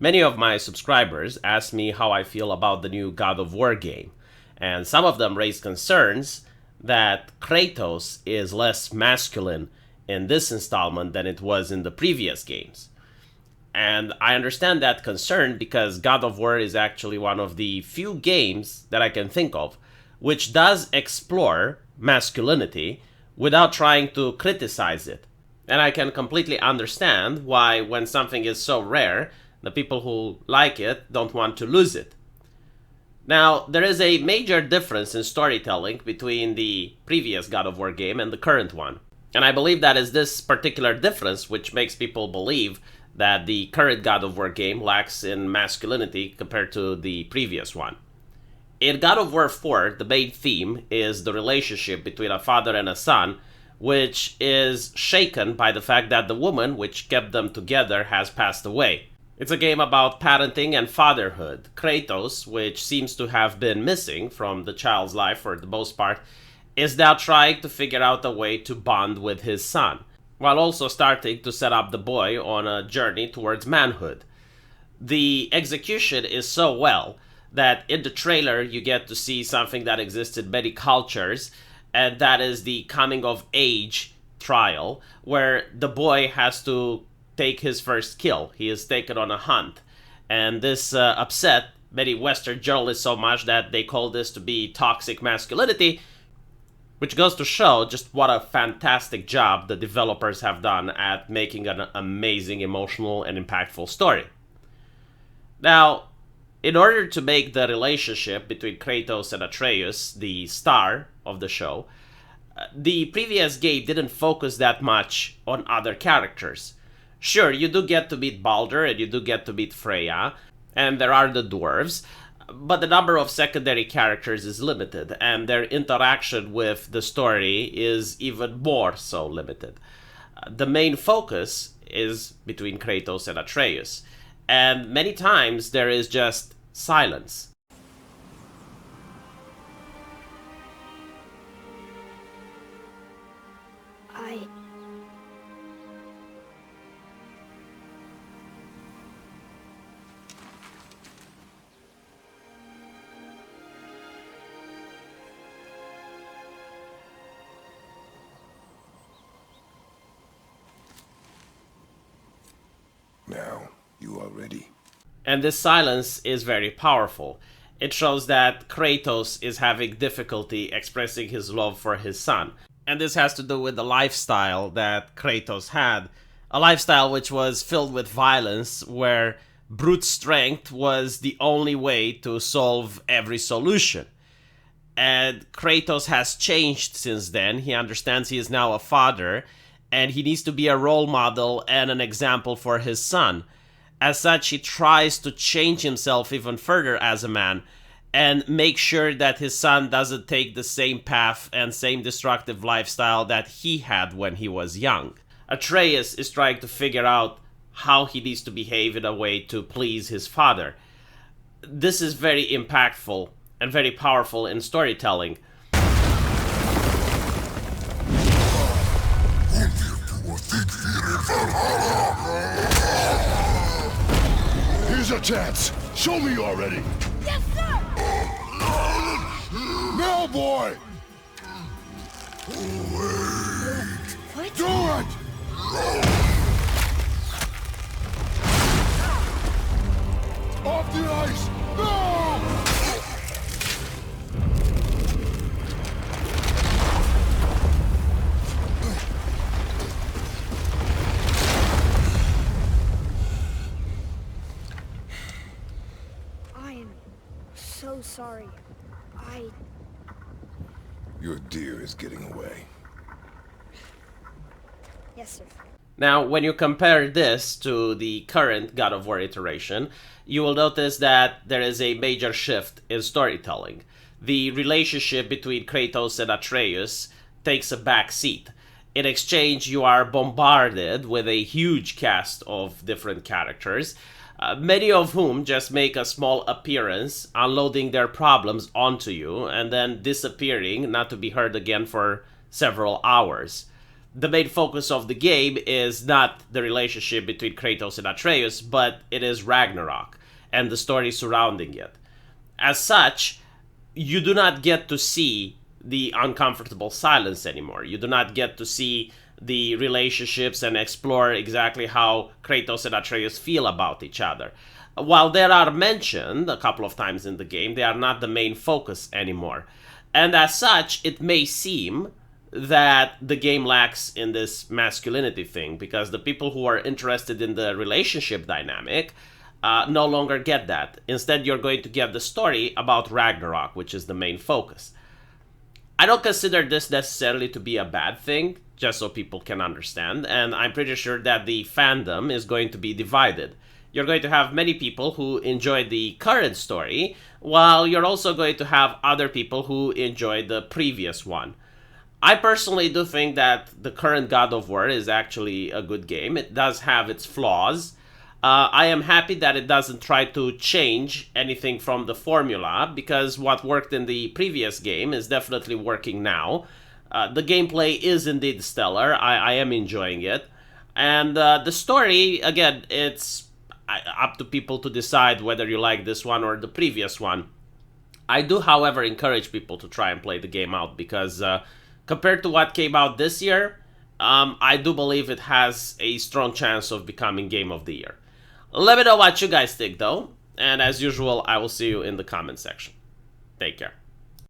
Many of my subscribers ask me how I feel about the new God of War game, and some of them raise concerns that Kratos is less masculine in this installment than it was in the previous games. And I understand that concern because God of War is actually one of the few games that I can think of which does explore masculinity without trying to criticize it. And I can completely understand why, when something is so rare, the people who like it don't want to lose it. Now, there is a major difference in storytelling between the previous God of War game and the current one. And I believe that is this particular difference which makes people believe that the current God of War game lacks in masculinity compared to the previous one. In God of War 4, the main theme is the relationship between a father and a son, which is shaken by the fact that the woman which kept them together has passed away. It's a game about parenting and fatherhood. Kratos, which seems to have been missing from the child's life for the most part, is now trying to figure out a way to bond with his son, while also starting to set up the boy on a journey towards manhood. The execution is so well that in the trailer you get to see something that exists in many cultures, and that is the coming of age trial, where the boy has to take his first kill. He is taken on a hunt, and this upset many Western journalists so much that they call this to be toxic masculinity, which goes to show just what a fantastic job the developers have done at making an amazing, emotional, and impactful story. Now, in order to make the relationship between Kratos and Atreus the star of the show, the previous game didn't focus that much on other characters. Sure, you do get to meet Baldur and you do get to meet Freya, and there are the dwarves, but the number of secondary characters is limited, and their interaction with the story is even more so limited. The main focus is between Kratos and Atreus, and many times there is just silence. Now, you are ready. And this silence is very powerful. It shows that Kratos is having difficulty expressing his love for his son. And this has to do with the lifestyle that Kratos had. A lifestyle which was filled with violence, where brute strength was the only way to solve every solution. And Kratos has changed since then. He understands he is now a father, and he needs to be a role model and an example for his son. As such, he tries to change himself even further as a man and make sure that his son doesn't take the same path and same destructive lifestyle that he had when he was young. Atreus is trying to figure out how he needs to behave in a way to please his father. This is very impactful and very powerful in storytelling. Here's a chance. Show me already. Yes, sir! Now, boy! What? Do it! Off the ice! No! I am so sorry. Your deer is getting away. Yes, sir. Now, when you compare this to the current God of War iteration, you will notice that there is a major shift in storytelling. The relationship between Kratos and Atreus takes a back seat. In exchange, you are bombarded with a huge cast of different characters, many of whom just make a small appearance, unloading their problems onto you, and then disappearing, not to be heard again for several hours. the main focus of the game is not the relationship between Kratos and Atreus, but it is Ragnarok and the story surrounding it. As such, you do not get to see the uncomfortable silence anymore. You do not get to see the relationships and explore exactly how Kratos and Atreus feel about each other. While they are mentioned a couple of times in the game, they are not the main focus anymore. And as such, it may seem that the game lacks in this masculinity thing, because the people who are interested in the relationship dynamic no longer get that. Instead, you're going to get the story about Ragnarok, which is the main focus. I don't consider this necessarily to be a bad thing, just so people can understand, and I'm pretty sure that the fandom is going to be divided. You're going to have many people who enjoy the current story, while you're also going to have other people who enjoy the previous one. I personally do think that the current God of War is actually a good game. It does have its flaws. I am happy that it doesn't try to change anything from the formula, because what worked in the previous game is definitely working now. The gameplay is indeed stellar. I am enjoying it. And the story, again, it's up to people to decide whether you like this one or the previous one. I do, however, encourage people to try and play the game out, because compared to what came out this year, I do believe it has a strong chance of becoming Game of the Year. Let me know what you guys think, though, and as usual, I will see you in the comment section. Take care.